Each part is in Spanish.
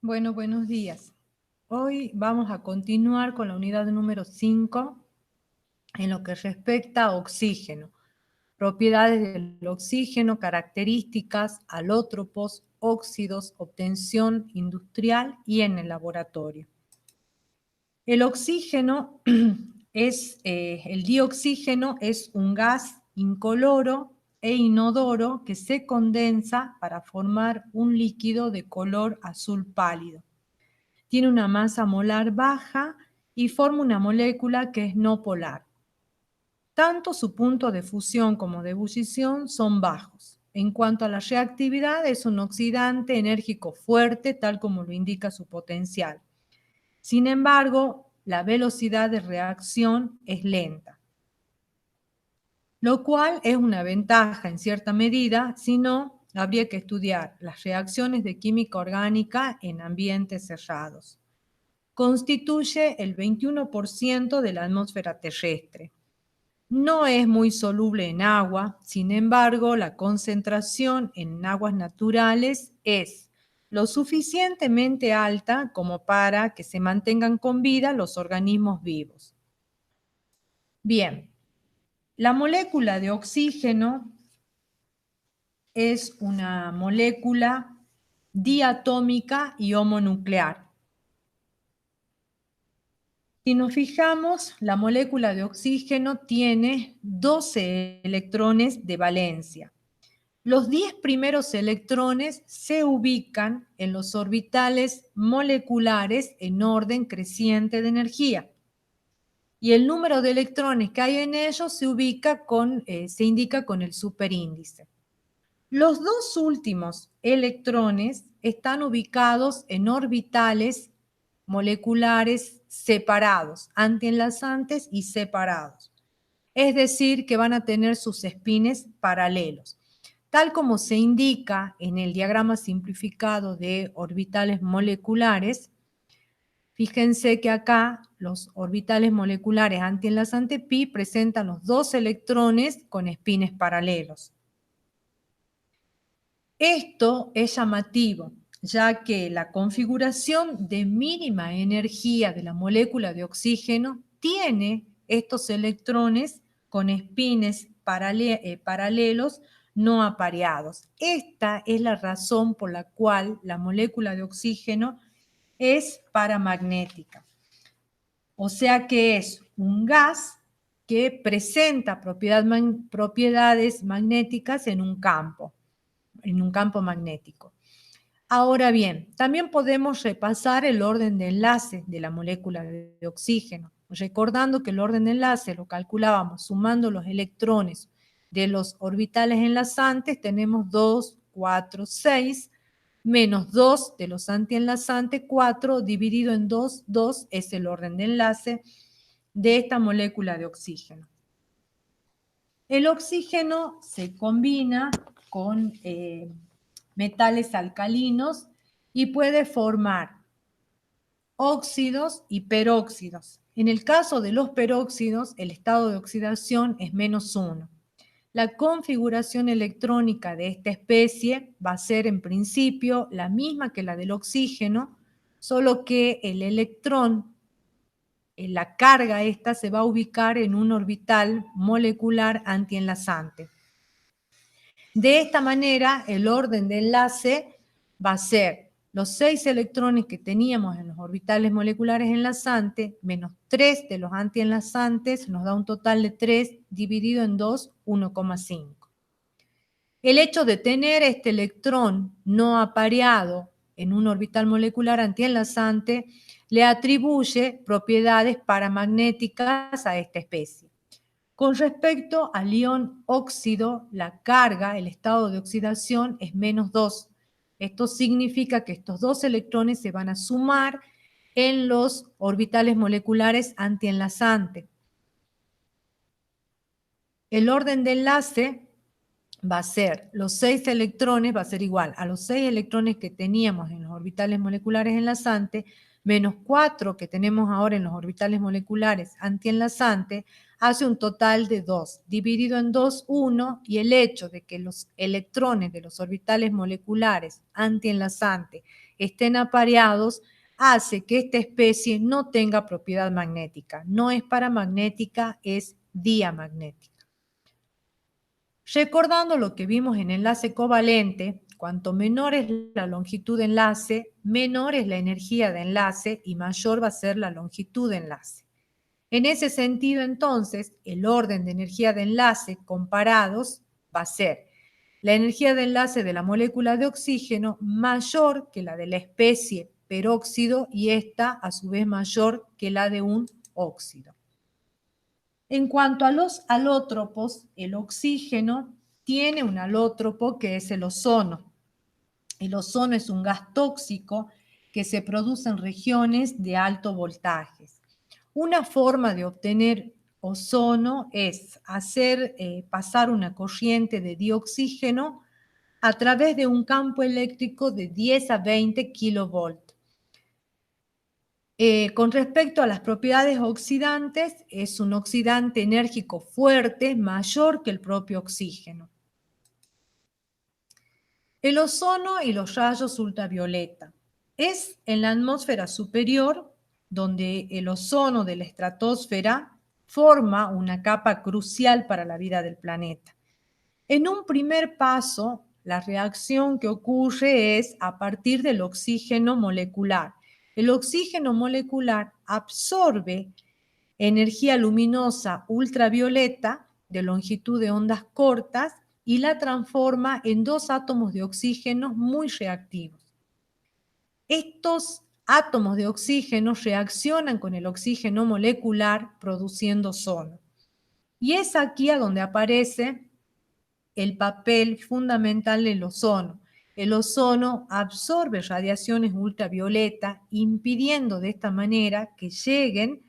Bueno, buenos días. Hoy vamos a continuar con la unidad número 5 en lo que respecta a oxígeno, propiedades del oxígeno, características, alótropos, óxidos, obtención industrial y en el laboratorio. El oxígeno el dioxígeno es un gas incoloro e inodoro que se condensa para formar un líquido de color azul pálido. Tiene una masa molar baja y forma una molécula que es no polar. Tanto su punto de fusión como de ebullición son bajos. En cuanto a la reactividad, es un oxidante enérgico fuerte, tal como lo indica su potencial. Sin embargo, la velocidad de reacción es lenta, lo cual es una ventaja en cierta medida, si no, habría que estudiar las reacciones de química orgánica en ambientes cerrados. Constituye el 21% de la atmósfera terrestre. No es muy soluble en agua, sin embargo, la concentración en aguas naturales es lo suficientemente alta como para que se mantengan con vida los organismos vivos. Bien, la molécula de oxígeno es una molécula diatómica y homonuclear. Si nos fijamos, la molécula de oxígeno tiene 12 electrones de valencia. Los 10 primeros electrones se ubican en los orbitales moleculares en orden creciente de energía. Y el número de electrones que hay en ellos se indica con el superíndice. Los dos últimos electrones están ubicados en orbitales moleculares separados, antienlazantes y separados. Es decir, que van a tener sus espines paralelos. Tal como se indica en el diagrama simplificado de orbitales moleculares, fíjense que acá los orbitales moleculares antienlazante pi presentan los dos electrones con espines paralelos. Esto es llamativo, ya que la configuración de mínima energía de la molécula de oxígeno tiene estos electrones con espines paralelos no apareados. Esta es la razón por la cual la molécula de oxígeno es paramagnética. O sea que es un gas que presenta propiedades magnéticas en un campo magnético. Ahora bien, también podemos repasar el orden de enlace de la molécula de oxígeno, recordando que el orden de enlace lo calculábamos sumando los electrones de los orbitales enlazantes, tenemos 2, 4, 6, menos 2 de los antienlazantes, 4, dividido en 2, 2 es el orden de enlace de esta molécula de oxígeno. El oxígeno se combina con metales alcalinos y puede formar óxidos y peróxidos. En el caso de los peróxidos, el estado de oxidación es -1. La configuración electrónica de esta especie va a ser en principio la misma que la del oxígeno, solo que el electrón, la carga esta se va a ubicar en un orbital molecular antienlazante. De esta manera, el orden de enlace va a ser los 6 electrones que teníamos en los orbitales moleculares enlazantes, menos 3 de los antienlazantes, nos da un total de 3, dividido en 2, 1,5. El hecho de tener este electrón no apareado en un orbital molecular antienlazante le atribuye propiedades paramagnéticas a esta especie. Con respecto al ion óxido, la carga, el estado de oxidación es -2. Esto significa que estos dos electrones se van a sumar en los orbitales moleculares antienlazantes. El orden de enlace va a ser los 6 electrones, va a ser igual a los 6 electrones que teníamos en los orbitales moleculares enlazantes, menos 4 que tenemos ahora en los orbitales moleculares antienlazantes, hace un total de 2. Dividido en 2, 1, y el hecho de que los electrones de los orbitales moleculares antienlazantes estén apareados hace que esta especie no tenga propiedad magnética. No es paramagnética, es diamagnética. Recordando lo que vimos en enlace covalente, cuanto menor es la longitud de enlace, menor es la energía de enlace y mayor va a ser la longitud de enlace. En ese sentido, entonces, el orden de energía de enlace comparados va a ser la energía de enlace de la molécula de oxígeno mayor que la de la especie peróxido y esta a su vez mayor que la de un óxido. En cuanto a los alótropos, el oxígeno tiene un alótropo que es el ozono. El ozono es un gas tóxico que se produce en regiones de alto voltaje. Una forma de obtener ozono es hacer pasar una corriente de dioxígeno a través de un campo eléctrico de 10 a 20 kilovolts. Con respecto a las propiedades oxidantes, es un oxidante enérgico fuerte, mayor que el propio oxígeno. El ozono y los rayos ultravioleta. Es en la atmósfera superior donde el ozono de la estratosfera forma una capa crucial para la vida del planeta. En un primer paso, la reacción que ocurre es a partir del oxígeno molecular. El oxígeno molecular absorbe energía luminosa ultravioleta de longitud de ondas cortas y la transforma en dos átomos de oxígeno muy reactivos. Estos átomos de oxígeno reaccionan con el oxígeno molecular produciendo ozono. Y es aquí a donde aparece el papel fundamental del ozono. El ozono absorbe radiaciones ultravioleta, impidiendo de esta manera que lleguen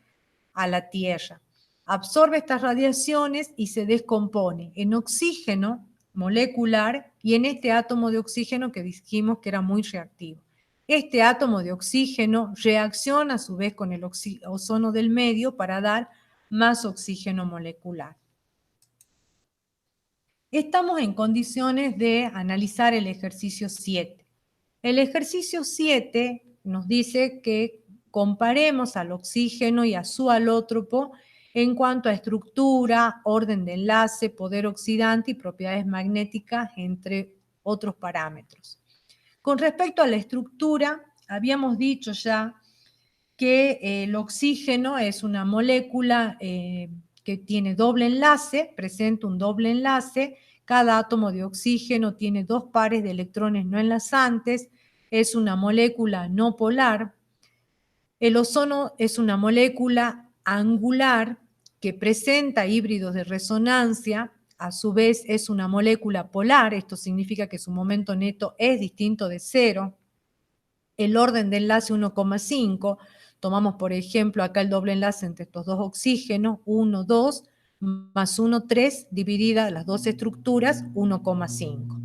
a la Tierra. Absorbe estas radiaciones y se descompone en oxígeno molecular y en este átomo de oxígeno que dijimos que era muy reactivo. Este átomo de oxígeno reacciona a su vez con el ozono del medio para dar más oxígeno molecular. Estamos en condiciones de analizar el ejercicio 7. El ejercicio 7 nos dice que comparemos al oxígeno y a su alótropo en cuanto a estructura, orden de enlace, poder oxidante y propiedades magnéticas, entre otros parámetros. Con respecto a la estructura, habíamos dicho ya que el oxígeno es una molécula que tiene doble enlace, presenta un doble enlace. Cada átomo de oxígeno tiene dos pares de electrones no enlazantes, es una molécula no polar. El ozono es una molécula angular que presenta híbridos de resonancia, a su vez es una molécula polar, esto significa que su momento neto es distinto de cero. El orden de enlace 1,5, tomamos por ejemplo acá el doble enlace entre estos dos oxígenos, 1, 2, más 1, 3, dividida las dos estructuras, 1,5.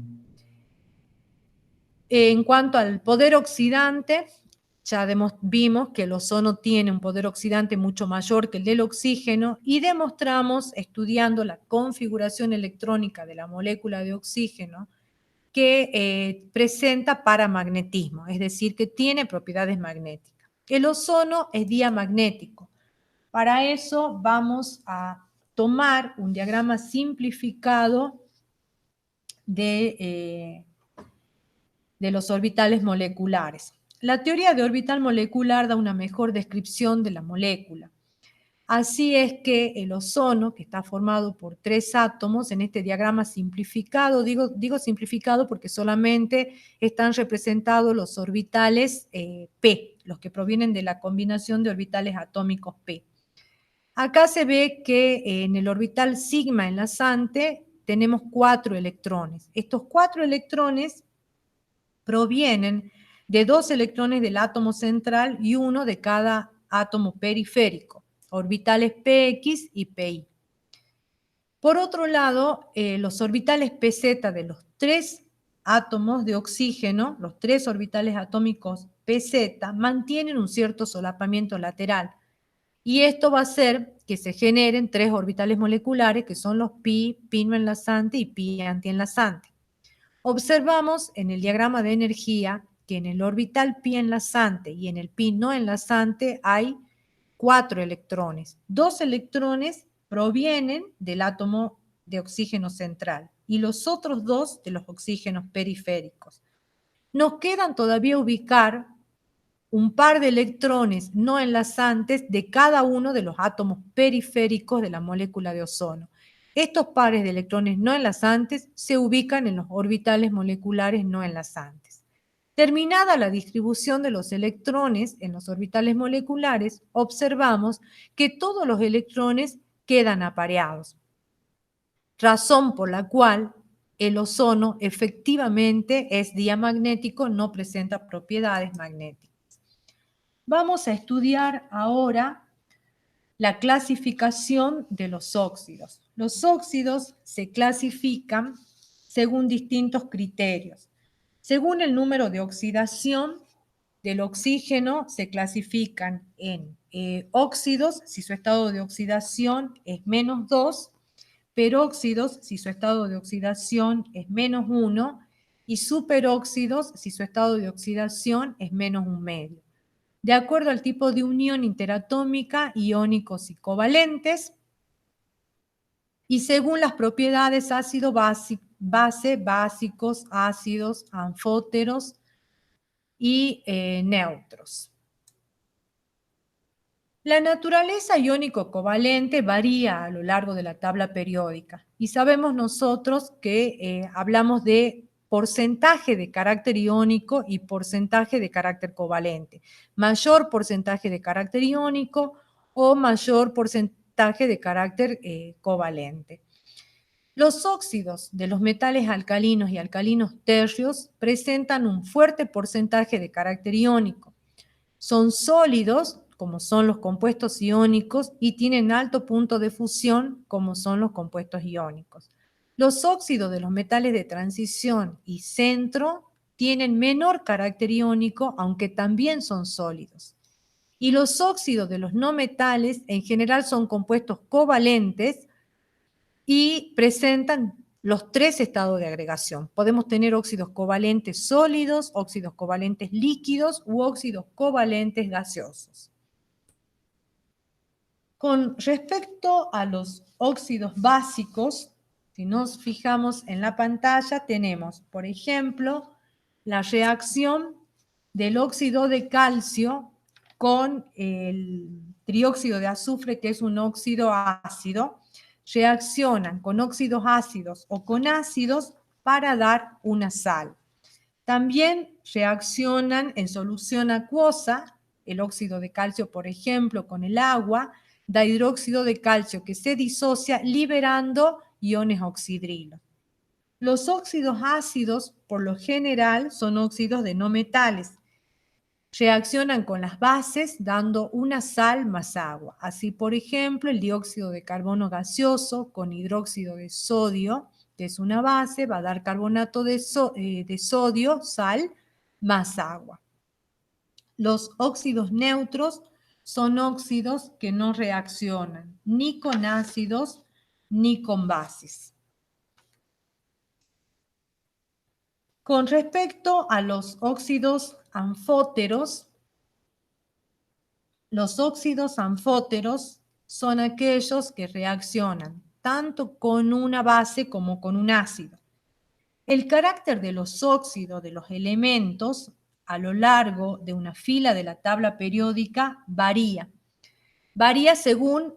En cuanto al poder oxidante, ya vimos que el ozono tiene un poder oxidante mucho mayor que el del oxígeno y demostramos, estudiando la configuración electrónica de la molécula de oxígeno, que presenta paramagnetismo, es decir, que tiene propiedades magnéticas. El ozono es diamagnético. Para eso vamos a tomar un diagrama simplificado de los orbitales moleculares. La teoría de orbital molecular da una mejor descripción de la molécula. Así es que el ozono, que está formado por tres átomos, en este diagrama simplificado, digo simplificado porque solamente están representados los orbitales P, los que provienen de la combinación de orbitales atómicos P. Acá se ve que en el orbital sigma enlazante tenemos 4 electrones. Estos 4 electrones provienen de 2 electrones del átomo central y uno de cada átomo periférico, orbitales px y pi. Por otro lado, los orbitales pz de los 3 átomos de oxígeno, los 3 orbitales atómicos pz, mantienen un cierto solapamiento lateral. Y esto va a hacer que se generen 3 orbitales moleculares, que son los pi, pi no enlazante y pi antienlazante. Observamos en el diagrama de energía que en el orbital pi enlazante y en el pi no enlazante hay 4 electrones. 2 electrones provienen del átomo de oxígeno central y los otros 2 de los oxígenos periféricos. Nos quedan todavía ubicar un par de electrones no enlazantes de cada uno de los átomos periféricos de la molécula de ozono. Estos pares de electrones no enlazantes se ubican en los orbitales moleculares no enlazantes. Terminada la distribución de los electrones en los orbitales moleculares, observamos que todos los electrones quedan apareados, razón por la cual el ozono efectivamente es diamagnético, no presenta propiedades magnéticas. Vamos a estudiar ahora la clasificación de los óxidos. Los óxidos se clasifican según distintos criterios. Según el número de oxidación del oxígeno, se clasifican en óxidos, si su estado de oxidación es -2, peróxidos, si su estado de oxidación es -1, y superóxidos, si su estado de oxidación es -1,5. De acuerdo al tipo de unión interatómica, iónicos y covalentes, y según las propiedades ácido base, básicos, ácidos, anfóteros y neutros. La naturaleza iónico-covalente varía a lo largo de la tabla periódica y sabemos nosotros que hablamos de porcentaje de carácter iónico y porcentaje de carácter covalente. Mayor porcentaje de carácter iónico o mayor porcentaje de carácter covalente. Los óxidos de los metales alcalinos y alcalinos tercios presentan un fuerte porcentaje de carácter iónico. Son sólidos, como son los compuestos iónicos, y tienen alto punto de fusión, como son los compuestos iónicos. Los óxidos de los metales de transición y centro tienen menor carácter iónico, aunque también son sólidos. Y los óxidos de los no metales en general son compuestos covalentes y presentan los 3 estados de agregación. Podemos tener óxidos covalentes sólidos, óxidos covalentes líquidos u óxidos covalentes gaseosos. Con respecto a los óxidos básicos, si nos fijamos en la pantalla, tenemos, por ejemplo, la reacción del óxido de calcio con el trióxido de azufre, que es un óxido ácido. Reaccionan con óxidos ácidos o con ácidos para dar una sal. También reaccionan en solución acuosa, el óxido de calcio, por ejemplo, con el agua, da hidróxido de calcio que se disocia liberando iones oxidrilos. Los óxidos ácidos, por lo general, son óxidos de no metales. Reaccionan con las bases dando una sal más agua. Así, por ejemplo, el dióxido de carbono gaseoso con hidróxido de sodio, que es una base, va a dar carbonato de sodio, sal, más agua. Los óxidos neutros son óxidos que no reaccionan ni con ácidos ni con bases. Con respecto a los óxidos anfóteros, los óxidos anfóteros son aquellos que reaccionan tanto con una base como con un ácido. El carácter de los óxidos de los elementos a lo largo de una fila de la tabla periódica varía. Varía según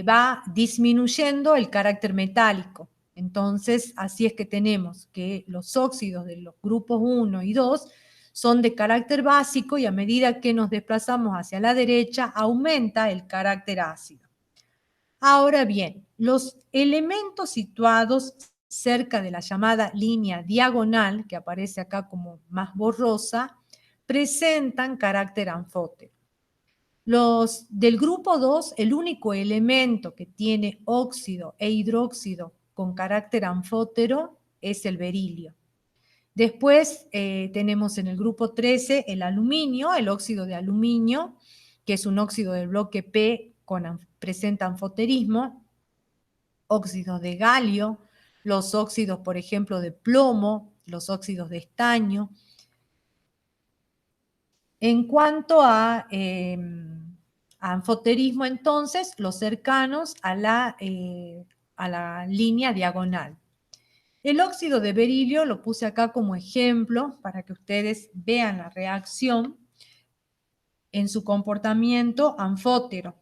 va disminuyendo el carácter metálico. Entonces, así es que tenemos que los óxidos de los grupos 1 y 2 son de carácter básico y a medida que nos desplazamos hacia la derecha aumenta el carácter ácido. Ahora bien, los elementos situados cerca de la llamada línea diagonal, que aparece acá como más borrosa, presentan carácter anfótero. Los del grupo 2, el único elemento que tiene óxido e hidróxido con carácter anfótero es el berilio. Después tenemos en el grupo 13 el aluminio, el óxido de aluminio, que es un óxido del bloque P presenta anfoterismo, óxidos de galio, los óxidos, por ejemplo, de plomo, los óxidos de estaño. En cuanto a anfoterismo, entonces, los cercanos a la línea diagonal. El óxido de berilio lo puse acá como ejemplo para que ustedes vean la reacción en su comportamiento anfótero.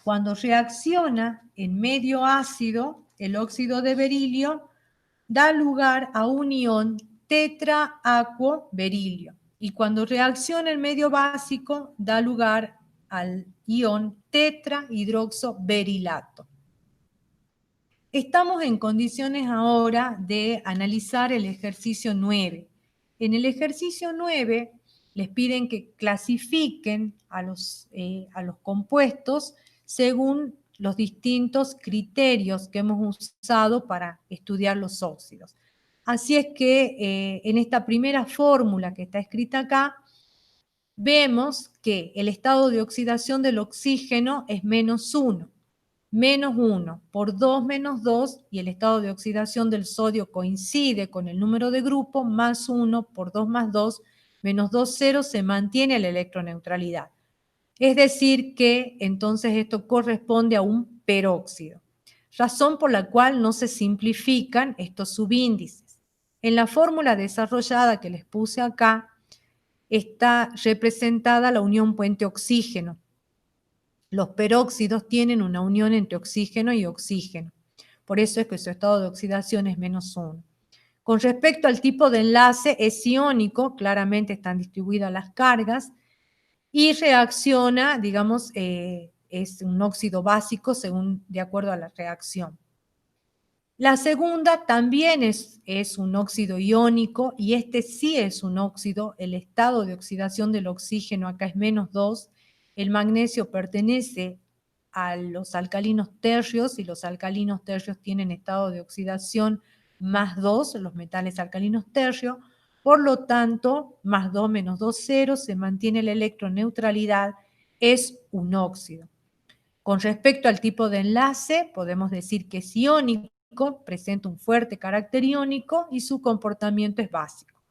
Cuando reacciona en medio ácido, el óxido de berilio da lugar a un ion tetraacuoberilio. Y cuando reacciona en medio básico, da lugar al ion tetrahidroxoberilato. Estamos en condiciones ahora de analizar el ejercicio 9. En el ejercicio 9 les piden que clasifiquen a los compuestos según los distintos criterios que hemos usado para estudiar los óxidos. Así es que en esta primera fórmula que está escrita acá, vemos que el estado de oxidación del oxígeno es -1. Menos 1 por 2 menos 2, y el estado de oxidación del sodio coincide con el número de grupo, más 1 por 2 más 2, menos 2, 0, se mantiene la electroneutralidad. Es decir que entonces esto corresponde a un peróxido, razón por la cual no se simplifican estos subíndices. En la fórmula desarrollada que les puse acá está representada la unión puente-oxígeno. Los peróxidos tienen una unión entre oxígeno y oxígeno. Por eso es que su estado de oxidación es -1. Con respecto al tipo de enlace, es iónico, claramente están distribuidas las cargas, y reacciona, digamos, es un óxido básico de acuerdo a la reacción. La segunda también es un óxido iónico, y este sí es un óxido. El estado de oxidación del oxígeno acá es -2. El magnesio pertenece a los alcalinos tercios, y los alcalinos tercios tienen estado de oxidación +2, los metales alcalinos tercios. Por lo tanto, +2 menos 2, 0, se mantiene la electroneutralidad, es un óxido. Con respecto al tipo de enlace, podemos decir que es iónico, presenta un fuerte carácter iónico y su comportamiento es básico.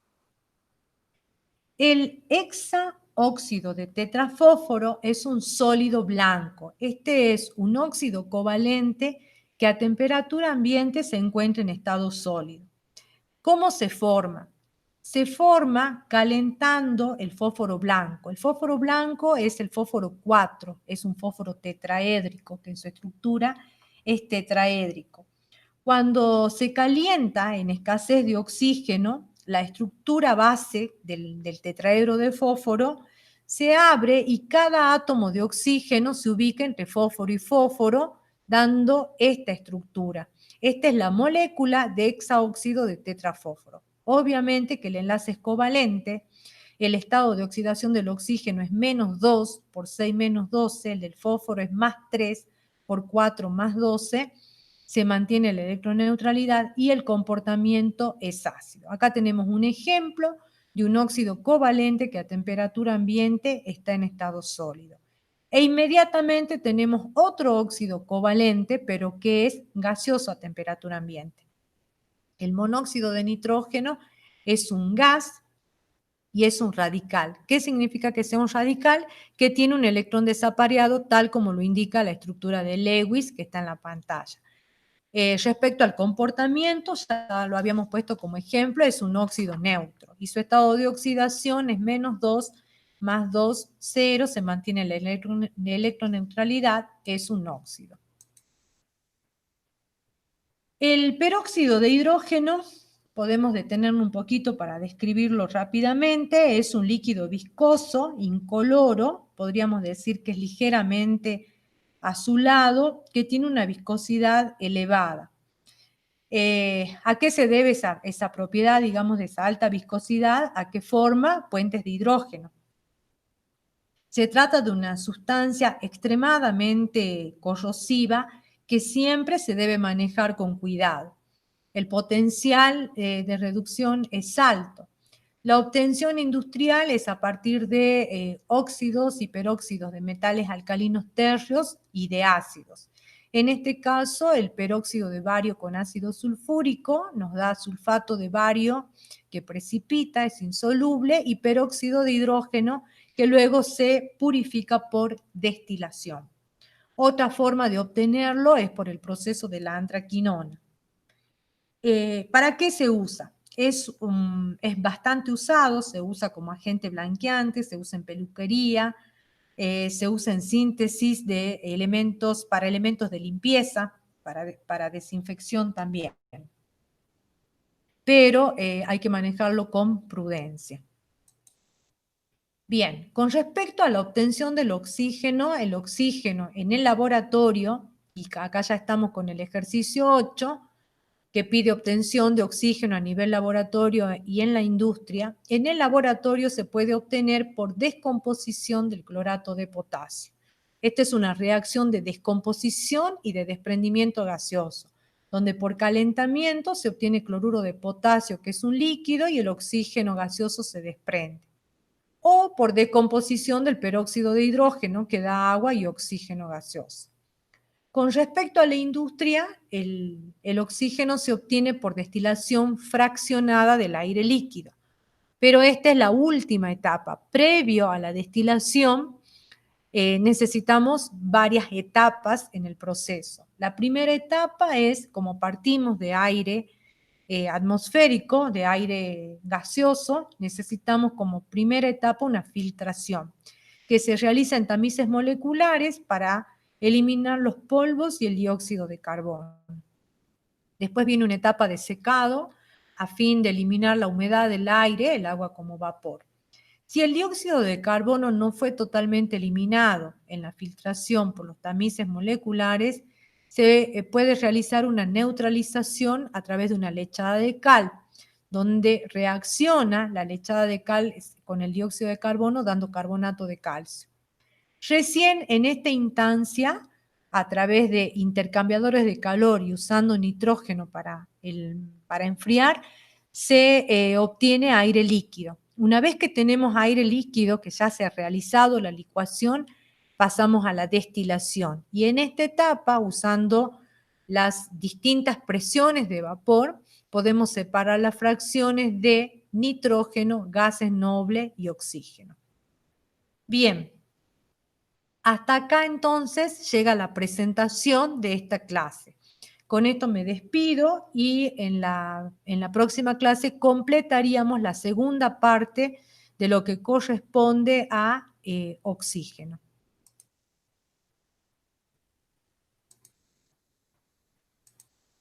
El hexaóxido de tetrafósforo es un sólido blanco. Este es un óxido covalente que a temperatura ambiente se encuentra en estado sólido. ¿Cómo se forma? Se forma calentando el fósforo blanco. El fósforo blanco es el fósforo 4, es un fósforo tetraédrico, que en su estructura es tetraédrico. Cuando se calienta en escasez de oxígeno, la estructura base del tetraedro de fósforo se abre y cada átomo de oxígeno se ubica entre fósforo y fósforo, dando esta estructura. Esta es la molécula de hexaóxido de tetrafósforo. Obviamente que el enlace es covalente, el estado de oxidación del oxígeno es -2 por 6 menos 12, el del fósforo es +3 por 4 más 12, se mantiene la electroneutralidad y el comportamiento es ácido. Acá tenemos un ejemplo de un óxido covalente que a temperatura ambiente está en estado sólido. E inmediatamente tenemos otro óxido covalente, pero que es gaseoso a temperatura ambiente. El monóxido de nitrógeno es un gas y es un radical. ¿Qué significa que sea un radical? Que tiene un electrón desapareado, tal como lo indica la estructura de Lewis, que está en la pantalla. Respecto al comportamiento, ya lo habíamos puesto como ejemplo, es un óxido neutro y su estado de oxidación es -2 más 2, 0, se mantiene la electroneutralidad, es un óxido. El peróxido de hidrógeno, podemos detenernos un poquito para describirlo rápidamente, es un líquido viscoso, incoloro, podríamos decir que es ligeramente azulado, que tiene una viscosidad elevada. ¿A qué se debe esa propiedad, digamos, de esa alta viscosidad? ¿A qué forma? Puentes de hidrógeno. Se trata de una sustancia extremadamente corrosiva que siempre se debe manejar con cuidado. El potencial de reducción es alto. La obtención industrial es a partir de óxidos y peróxidos de metales alcalinos tercios y de ácidos. En este caso, el peróxido de bario con ácido sulfúrico nos da sulfato de bario que precipita, es insoluble, y peróxido de hidrógeno que luego se purifica por destilación. Otra forma de obtenerlo es por el proceso de la antraquinona. ¿Para qué se usa? Es bastante usado, se usa como agente blanqueante, se usa en peluquería, se usa en síntesis de elementos, para elementos de limpieza, para desinfección también. Pero hay que manejarlo con prudencia. Bien, con respecto a la obtención del oxígeno, el oxígeno en el laboratorio, y acá ya estamos con el ejercicio 8, que pide obtención de oxígeno a nivel laboratorio y en la industria, en el laboratorio se puede obtener por descomposición del clorato de potasio. Esta es una reacción de descomposición y de desprendimiento gaseoso, donde por calentamiento se obtiene cloruro de potasio, que es un líquido, y el oxígeno gaseoso se desprende. O por decomposición del peróxido de hidrógeno, que da agua y oxígeno gaseoso. Con respecto a la industria, el oxígeno se obtiene por destilación fraccionada del aire líquido, pero esta es la última etapa. Previo a la destilación, necesitamos varias etapas en el proceso. La primera etapa es, como partimos de aire atmosférico, de aire gaseoso, necesitamos como primera etapa una filtración, que se realiza en tamices moleculares para eliminar los polvos y el dióxido de carbono. Después viene una etapa de secado a fin de eliminar la humedad del aire, el agua como vapor. Si el dióxido de carbono no fue totalmente eliminado en la filtración por los tamices moleculares, se puede realizar una neutralización a través de una lechada de cal, donde reacciona la lechada de cal con el dióxido de carbono dando carbonato de calcio. Recién en esta instancia, a través de intercambiadores de calor y usando nitrógeno para enfriar, se obtiene aire líquido. Una vez que tenemos aire líquido, que ya se ha realizado la licuación, pasamos a la destilación. Y en esta etapa, usando las distintas presiones de vapor, podemos separar las fracciones de nitrógeno, gases nobles y oxígeno. Bien, hasta acá entonces llega la presentación de esta clase. Con esto me despido y en la próxima clase completaríamos la segunda parte de lo que corresponde a oxígeno.